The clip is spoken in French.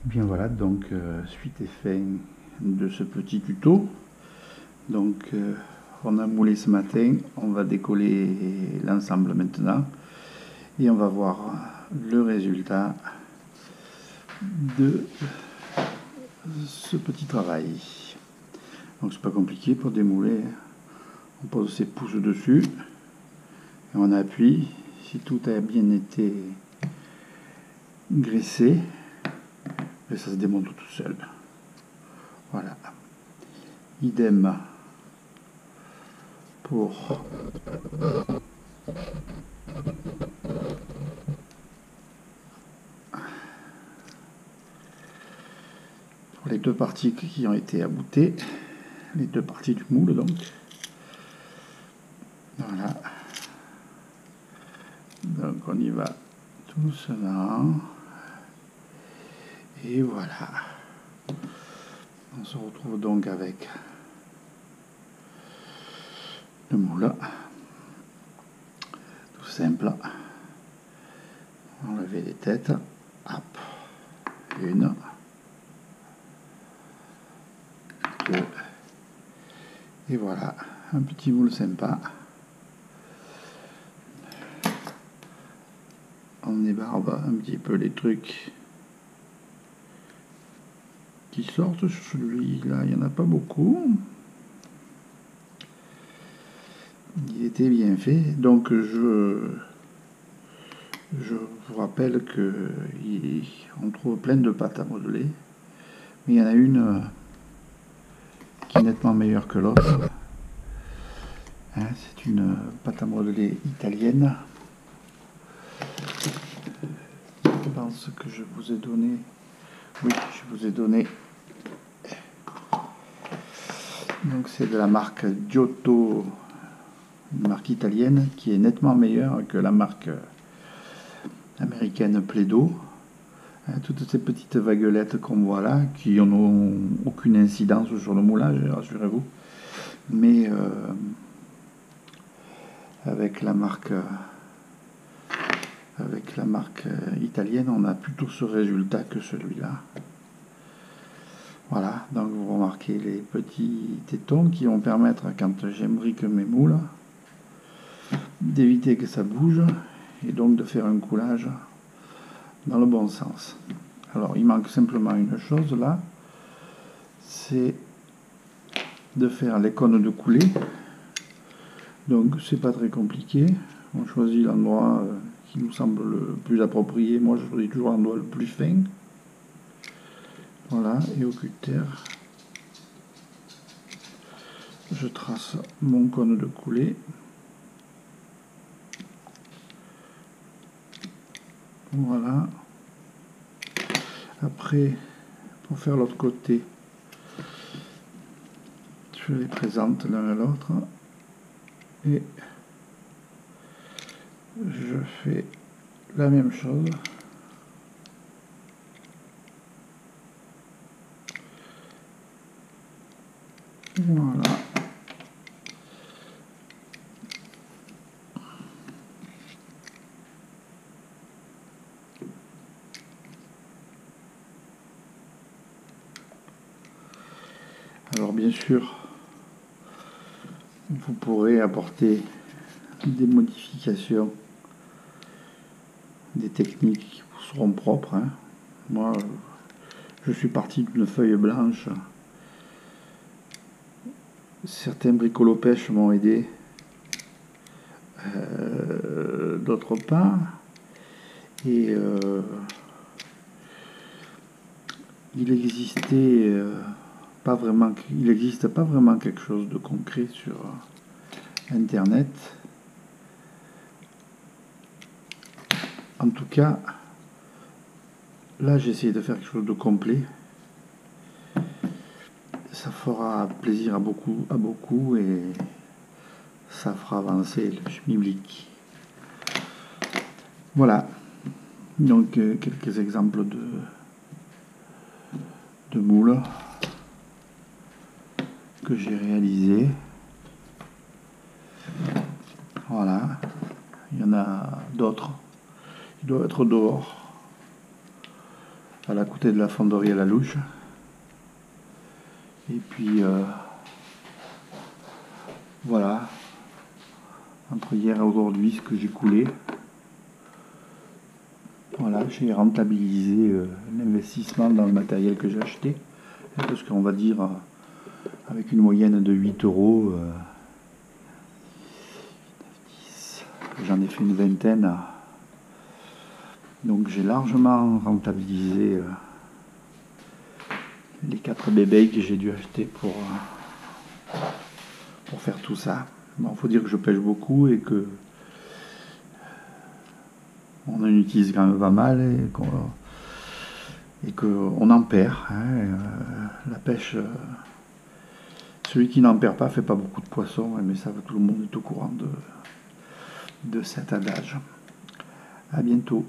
Bien voilà, donc suite et fin de ce petit tuto. Donc on a moulé ce matin, on va décoller l'ensemble maintenant et on va voir le résultat de ce petit travail. Donc c'est pas compliqué pour démouler, on pose ses pouces dessus et on appuie. Si tout a bien été graissé, et ça se démonte tout seul. Voilà. Idem pour les deux parties qui ont été aboutées, les deux parties du moule donc. Voilà. Donc on y va doucement. Et voilà. On se retrouve donc avec le moule. Tout simple. Enlever les têtes. Hop. Une. Deux. Et voilà. Un petit moule sympa. On ébarbe un petit peu les trucs qui sortent sur celui-là. Il n'y en a pas beaucoup. Il était bien fait. Donc je vous rappelle qu'on trouve plein de pâtes à modeler. Mais il y en a une qui est nettement meilleure que l'autre. Hein, c'est une pâte à modeler italienne. Je pense que je vous ai donné. Oui, je vous ai donné. Donc c'est de la marque Giotto, une marque italienne qui est nettement meilleure que la marque américaine Plaido. Toutes ces petites vaguelettes qu'on voit là, qui n'ont aucune incidence sur le moulage, rassurez-vous. Mais avec la marque italienne, on a plutôt ce résultat que celui-là. Voilà, donc vous remarquez les petits tétons qui vont permettre, quand j'imbrique mes moules, d'éviter que ça bouge et donc de faire un coulage dans le bon sens. Alors il manque simplement une chose là, c'est de faire les cônes de coulée. Donc c'est pas très compliqué, on choisit l'endroit qui nous semble le plus approprié. Moi je choisis toujours l'endroit le plus fin. Voilà, et au cutter, je trace mon cône de coulée. Voilà. Après, pour faire l'autre côté, je les présente l'un à l'autre et je fais la même chose. Voilà. Alors bien sûr, vous pourrez apporter des modifications, des techniques qui vous seront propres. Hein. Moi, je suis parti d'une feuille blanche. Certains bricolopèches m'ont aidé, d'autres pas. Et il n'existe pas vraiment quelque chose de concret sur Internet. En tout cas, là j'ai essayé de faire quelque chose de complet. Ça fera plaisir à beaucoup et ça fera avancer le schmilblick. Voilà, donc quelques exemples de moules que j'ai réalisés. Voilà, il y en a d'autres. Il doit être dehors. à côté de la fonderie à la louche. Et puis voilà, entre hier et aujourd'hui, ce que j'ai coulé. Voilà, j'ai rentabilisé l'investissement dans le matériel que j'ai acheté. Parce qu'on va dire, avec une moyenne de 8 euros, j'en ai fait une vingtaine. Donc j'ai largement rentabilisé les 4 bébés que j'ai dû acheter pour faire tout ça. Bon, faut dire que je pêche beaucoup et que on en utilise quand même pas mal et qu'on en perd. Hein. La pêche, celui qui n'en perd pas fait pas beaucoup de poissons, mais ça, tout le monde est au courant de cet adage. À bientôt.